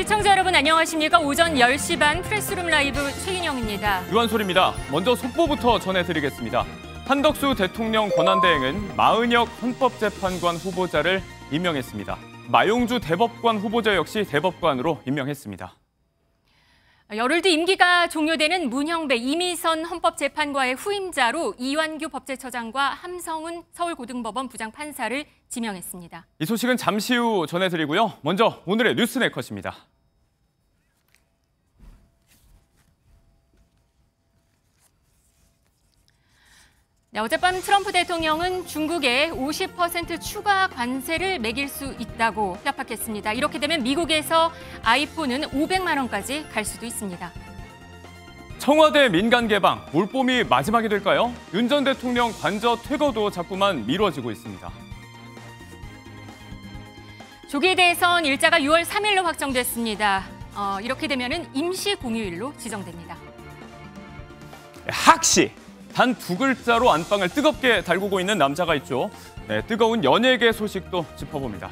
시청자 여러분 안녕하십니까? 오전 10시 반 프레스룸 라이브 최인영입니다. 유한솔입니다. 먼저 속보부터 전해드리겠습니다. 한덕수 대통령 권한대행은 마은혁 헌법재판관 후보자를 임명했습니다. 마용주 대법관 후보자 역시 대법관으로 임명했습니다. 열흘 뒤 임기가 종료되는 문형배 이미선 헌법재판관의 후임자로 이완규 법제처장과 함성훈 서울고등법원 부장판사를 지명했습니다. 이 소식은 잠시 후 전해드리고요. 먼저 오늘의 뉴스 네컷입니다. 네, 어젯밤 트럼프 대통령은 중국에 50% 추가 관세를 매길 수 있다고 협박했습니다. 이렇게 되면 미국에서 아이폰은 500만 원까지 갈 수도 있습니다. 청와대 민간 개방, 올봄이 마지막이 될까요? 윤 전 대통령 관저 퇴거도 자꾸만 미뤄지고 있습니다. 조기에 대해선 일자가 6월 3일로 확정됐습니다. 이렇게 되면 임시 공휴일로 지정됩니다. 학시! 단 두 글자로 안방을 뜨겁게 달구고 있는 남자가 있죠. 네, 뜨거운 연예계 소식도 짚어봅니다.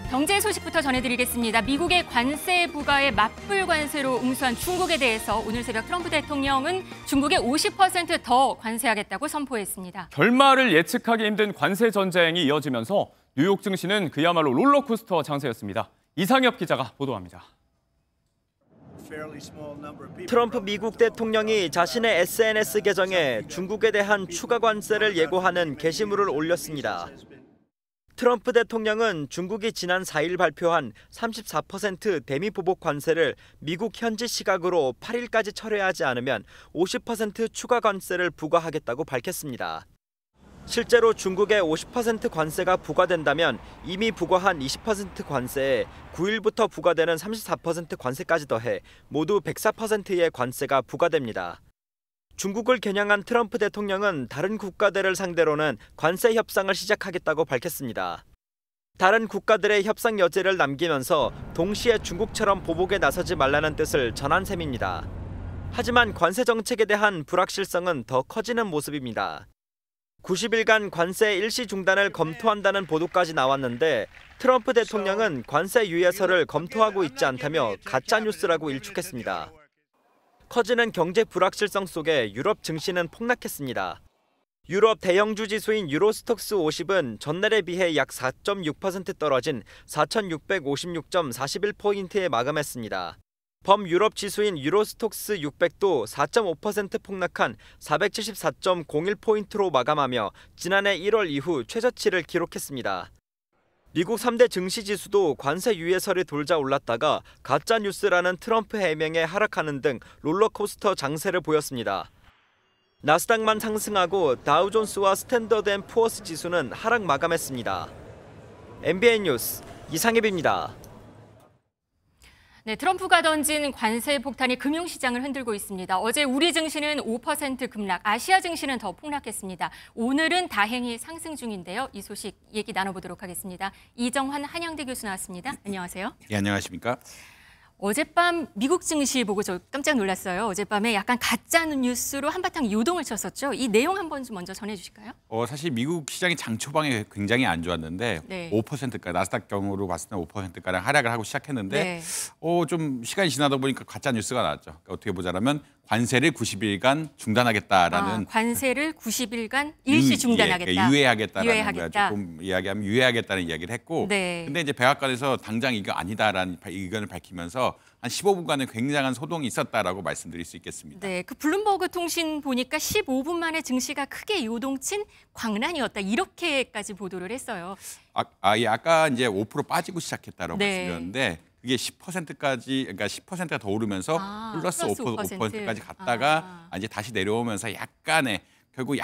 경제 소식부터 전해드리겠습니다. 미국의 관세 부과에 맞불 관세로 응수한 중국에 대해서 오늘 새벽 트럼프 대통령은 중국에 50% 더 관세하겠다고 선포했습니다. 결말을 예측하기 힘든 관세 전쟁이 이어지면서 뉴욕 증시는 그야말로 롤러코스터 장세였습니다. 이상엽 기자가 보도합니다. 트럼프 미국 대통령이 자신의 SNS 계정에 중국에 대한 추가 관세를 예고하는 게시물을 올렸습니다. 트럼프 대통령은 중국이 지난 4일 발표한 34% 대미보복 관세를 미국 현지 시각으로 8일까지 철회하지 않으면 50% 추가 관세를 부과하겠다고 밝혔습니다. 실제로 중국에 50% 관세가 부과된다면 이미 부과한 20% 관세에 9일부터 부과되는 34% 관세까지 더해 모두 104%의 관세가 부과됩니다. 중국을 겨냥한 트럼프 대통령은 다른 국가들을 상대로는 관세 협상을 시작하겠다고 밝혔습니다. 다른 국가들의 협상 여지를 남기면서 동시에 중국처럼 보복에 나서지 말라는 뜻을 전한 셈입니다. 하지만 관세 정책에 대한 불확실성은 더 커지는 모습입니다. 90일간 관세 일시 중단을 검토한다는 보도까지 나왔는데 트럼프 대통령은 관세 유예서를 검토하고 있지 않다며 가짜뉴스라고 일축했습니다. 커지는 경제 불확실성 속에 유럽 증시는 폭락했습니다. 유럽 대형주 지수인 유로스톡스 50은 전날에 비해 약 4.6% 떨어진 4,656.41포인트에 마감했습니다. 범유럽 지수인 유로스톡스 600도 4.5% 폭락한 474.01포인트로 마감하며 지난해 1월 이후 최저치를 기록했습니다. 미국 3대 증시 지수도 관세 유예설이 돌자 올랐다가 가짜뉴스라는 트럼프 해명에 하락하는 등 롤러코스터 장세를 보였습니다. 나스닥만 상승하고 다우존스와 스탠더드앤푸어스 지수는 하락 마감했습니다. MBN 뉴스 이상엽입니다. 네, 트럼프가 던진 관세 폭탄이 금융시장을 흔들고 있습니다. 어제 우리 증시는 5% 급락, 아시아 증시는 더 폭락했습니다. 오늘은 다행히 상승 중인데요. 이 소식 얘기 나눠보도록 하겠습니다. 이정환 한양대 교수 나왔습니다. 안녕하세요. 네, 안녕하십니까? 어젯밤 미국 증시 보고 저 깜짝 놀랐어요. 어젯밤에 약간 가짜 뉴스로 한바탕 요동을 쳤었죠. 이 내용 한번 좀 먼저 전해주실까요? 사실 미국 시장이 장 초반에 굉장히 안 좋았는데 네. 5%까지 나스닥 경우로 봤을 때 5%가량 하락을 하고 시작했는데 네. 좀 시간이 지나다 보니까 가짜 뉴스가 나왔죠. 그러니까 어떻게 보자면 관세를 90일간 중단하겠다라는 관세를 90일간 일시 중단하겠다. 유예하겠다라는 거야. 조금 이야기하면 유예하겠다는 이야기를 했고 네. 근데 이제 백악관에서 당장 이거 아니다라는 의견을 밝히면서 한 15분간의 굉장한 소동이 있었다라고 말씀드릴 수 있겠습니다. 네, 그 블룸버그 통신 보니까 15분 만에 증시가 크게 요동친 광란이었다. 이렇게까지 보도를 했어요. 아까 이제 5% 빠지고 시작했다라고 네. 말씀드렸는데 그게 10%까지 그러니까 10%가 더 오르면서 플러스 5%까지 갔다가 이제 다시 내려오면서 약간의 결국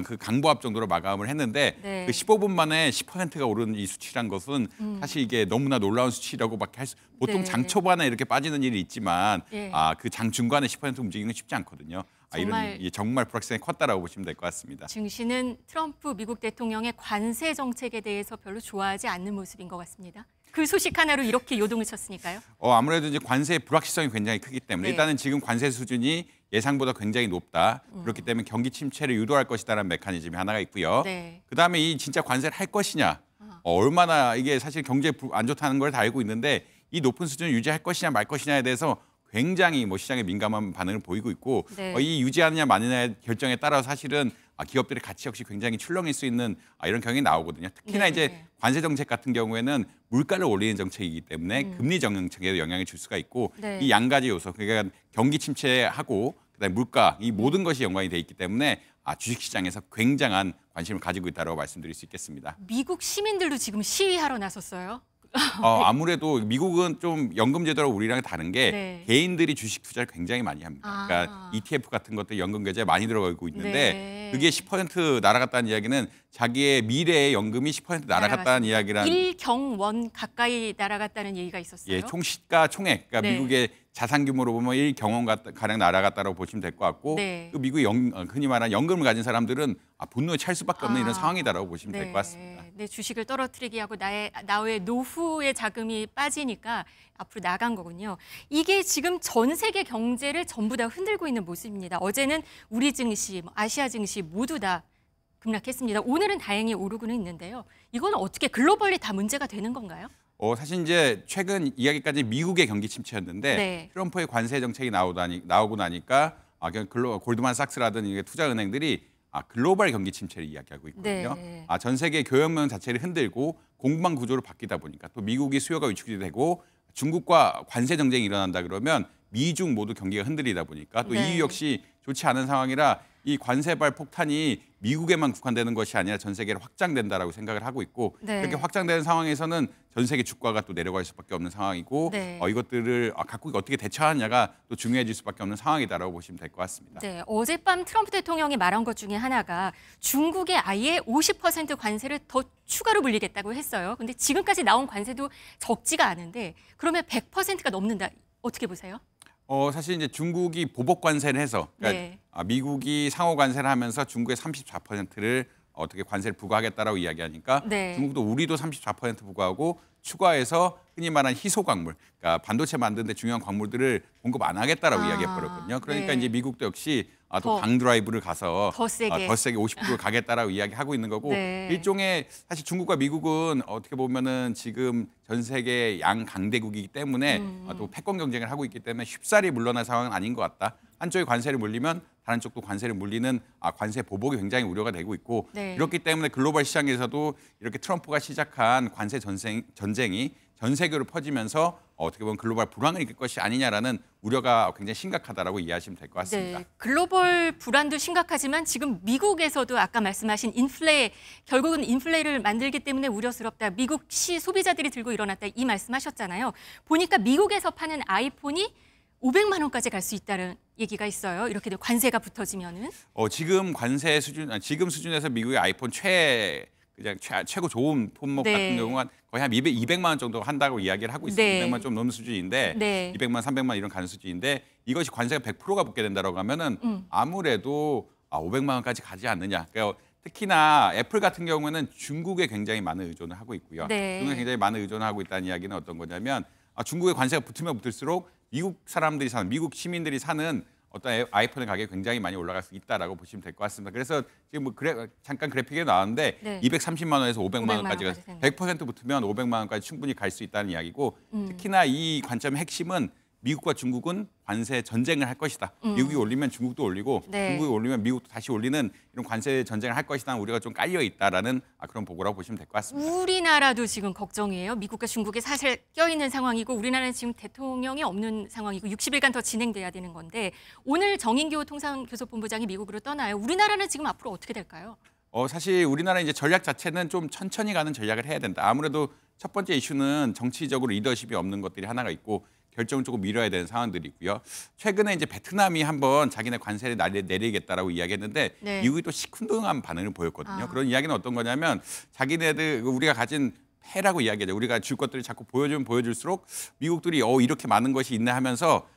그 강보합 정도로 마감을 했는데 네. 그 15분 만에 10%가 오른 이 수치란 것은 사실 이게 너무나 놀라운 수치라고밖에 보통 네. 장 초반에 이렇게 빠지는 일이 있지만 네. 그 장 중간에 10% 움직이는 건 쉽지 않거든요. 정말 불확실성이 컸다라고 보시면 될 것 같습니다. 증시는 트럼프 미국 대통령의 관세 정책에 대해서 별로 좋아하지 않는 모습인 것 같습니다. 그 소식 하나로 이렇게 요동을 쳤으니까요. 아무래도 이제 관세의 불확실성이 굉장히 크기 때문에 네. 일단은 지금 관세 수준이 예상보다 굉장히 높다. 그렇기 때문에 경기 침체를 유도할 것이다라는 메커니즘이 하나가 있고요. 네. 그다음에 이 진짜 관세를 할 것이냐. 얼마나 이게 사실 경제에 안 좋다는 걸 다 알고 있는데 이 높은 수준을 유지할 것이냐 말 것이냐에 대해서 굉장히 시장에 민감한 반응을 보이고 있고 네. 이 유지하느냐 마느냐의 결정에 따라 사실은 기업들의 가치 역시 굉장히 출렁일 수 있는 이런 경향이 나오거든요. 특히나 네. 이제 관세 정책 같은 경우에는 물가를 올리는 정책이기 때문에 금리 정책에도 영향을 줄 수가 있고 네. 이 양 가지 요소 그러니까 경기 침체하고 그다음에 물가 이 모든 것이 연관이 돼 있기 때문에 주식시장에서 굉장한 관심을 가지고 있다고 말씀드릴 수 있겠습니다. 미국 시민들도 지금 시위하러 나섰어요. 아무래도 미국은 좀 연금 제도랑 우리랑 다른 게 네. 개인들이 주식 투자를 굉장히 많이 합니다. 그러니까 ETF 같은 것들 연금 계좌에 많이 들어가고 있는데 네. 그게 10% 날아갔다는 이야기는 자기의 미래의 연금이 10% 날아갔다는 이야기란 1경원 가까이 날아갔다는 얘기가 있었어요. 예, 총 시가 총액 그러니까 네. 미국의 자산 규모로 보면 1경원 가량 날아갔다고 보시면 될 것 같고 네. 그 미국의 흔히 말하는 연금을 가진 사람들은 분노에 찰 수밖에 없는 이런 상황이다라고 보시면 될 것 같습니다. 내 주식을 떨어뜨리게 하고 나의 노후의 자금이 빠지니까 앞으로 나간 거군요. 이게 지금 전 세계 경제를 전부 다 흔들고 있는 모습입니다. 어제는 우리 증시, 아시아 증시 모두 다 급락했습니다. 오늘은 다행히 오르고는 있는데요. 이건 어떻게 글로벌리 다 문제가 되는 건가요? 사실 이제 최근 이야기까지 미국의 경기 침체였는데 네. 트럼프의 관세 정책이 나오고 나니까 골드만삭스라든 투자은행들이 글로벌 경기 침체를 이야기하고 있거든요. 네. 전 세계 교역망 자체를 흔들고 공방 구조로 바뀌다 보니까 또 미국이 수요가 위축이 되고 중국과 관세 정쟁이 일어난다 그러면 미중 모두 경기가 흔들리다 보니까 또 네. EU 역시 좋지 않은 상황이라 이 관세발 폭탄이 미국에만 국한되는 것이 아니라 전 세계로 확장된다라고 생각을 하고 있고 네. 그렇게 확장되는 상황에서는 전 세계 주가가 또 내려갈 수밖에 없는 상황이고 네. 이것들을 각국이 어떻게 대처하느냐가 또 중요해질 수밖에 없는 상황이다라고 보시면 될 것 같습니다. 네, 어젯밤 트럼프 대통령이 말한 것 중에 하나가 중국에 아예 50% 관세를 더 추가로 물리겠다고 했어요. 근데 지금까지 나온 관세도 적지가 않은데 그러면 100%가 넘는다. 어떻게 보세요? 사실 이제 중국이 보복 관세를 해서 그러니까 네. 미국이 상호 관세를 하면서 중국의 34%를 어떻게 관세를 부과하겠다라고 이야기하니까 네. 중국도 우리도 34% 부과하고 추가해서 흔히 말하는 희소 광물, 그러니까 반도체 만드는 데 중요한 광물들을 공급 안 하겠다라고 이야기해버렸거든요. 그러니까 네. 이제 미국도 역시 더, 또 강드라이브를 가서 더 세게 50% 가겠다라고 이야기하고 있는 거고 네. 일종의 사실 중국과 미국은 어떻게 보면은 지금 전 세계 양 강대국이기 때문에 또 패권 경쟁을 하고 있기 때문에 쉽사리 물러날 상황은 아닌 것 같다. 한쪽이 관세를 물리면 다른 쪽도 관세를 물리는 관세 보복이 굉장히 우려가 되고 있고 네. 그렇기 때문에 글로벌 시장에서도 이렇게 트럼프가 시작한 관세 전쟁이 전 세계로 퍼지면서 어떻게 보면 글로벌 불황을 일으킬 것이 아니냐라는 우려가 굉장히 심각하다라고 이해하시면 될 것 같습니다. 네, 글로벌 불안도 심각하지만 지금 미국에서도 아까 말씀하신 결국은 인플레를 만들기 때문에 우려스럽다. 미국 소비자들이 들고 일어났다. 이 말씀하셨잖아요. 보니까 미국에서 파는 아이폰이 500만 원까지 갈 수 있다는 얘기가 있어요. 이렇게 관세가 붙어지면은. 지금 관세 지금 수준에서 미국의 아이폰 최고 좋은 품목 네. 같은 경우는 거의 한 200만 원 정도 한다고 이야기를 하고 있습니다. 네. 200만 원 좀 넘는 수준인데 네. 200만, 300만 이런 가는 수준인데 이것이 관세가 100%가 붙게 된다고 하면은 아무래도 500만 원까지 가지 않느냐. 그러니까 특히나 애플 같은 경우에는 중국에 굉장히 많은 의존을 하고 있고요. 네. 중국에 굉장히 많은 의존을 하고 있다는 이야기는 어떤 거냐면 중국에 관세가 붙으면 붙을수록 미국 시민들이 사는 어떤 아이폰의 가격이 굉장히 많이 올라갈 수 있다라고 보시면 될 것 같습니다. 그래서 지금 잠깐 그래픽에 나왔는데 네. 230만 원에서 500만 원까지가 500만 100% 붙으면 500만 원까지 충분히 갈 수 있다는 이야기고 특히나 이 관점의 핵심은 미국과 중국은 관세 전쟁을 할 것이다. 미국이 올리면 중국도 올리고 네. 중국이 올리면 미국도 다시 올리는 이런 관세 전쟁을 할 것이다. 우리가 좀 깔려 있다라는 그런 보고라고 보시면 될 것 같습니다. 우리나라도 지금 걱정이에요. 미국과 중국이 사실 껴있는 상황이고 우리나라는 지금 대통령이 없는 상황이고 60일간 더 진행돼야 되는 건데 오늘 정인교 통상교섭본부장이 미국으로 떠나요. 우리나라는 지금 앞으로 어떻게 될까요? 사실 우리나라 이제 전략 자체는 좀 천천히 가는 전략을 해야 된다. 아무래도 첫 번째 이슈는 정치적으로 리더십이 없는 것들이 하나가 있고 결정을 조금 미뤄야 되는 상황들이 있고요. 최근에 이제 베트남이 한번 자기네 관세를 내리겠다라고 이야기했는데 네. 미국이 또 시큰둥한 반응을 보였거든요. 그런 이야기는 어떤 거냐면 자기네들 우리가 가진 패라고 이야기하죠. 우리가 줄 것들을 자꾸 보여주면 보여줄수록 미국들이 이렇게 많은 것이 있네 하면서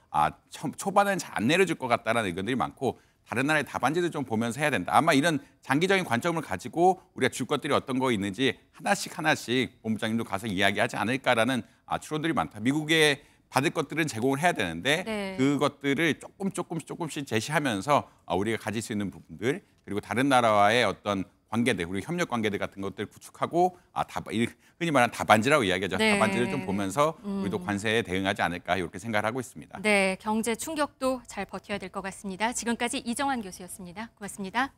초반에는 잘 안 내려줄 것 같다라는 의견들이 많고 다른 나라의 답안지도 좀 보면서 해야 된다. 아마 이런 장기적인 관점을 가지고 우리가 줄 것들이 어떤 거 있는지 하나씩 본부장님도 가서 이야기하지 않을까라는 추론들이 많다. 미국의 받을 것들은 제공을 해야 되는데 네. 그것들을 조금씩 제시하면서 우리가 가질 수 있는 부분들 그리고 다른 나라와의 어떤 관계들, 우리 협력 관계들 같은 것들 구축하고 흔히 말하는 다반지라고 이야기하죠. 네. 다반지를 좀 보면서 우리도 관세에 대응하지 않을까 이렇게 생각을 하고 있습니다. 네, 경제 충격도 잘 버텨야 될 것 같습니다. 지금까지 이정환 교수였습니다. 고맙습니다.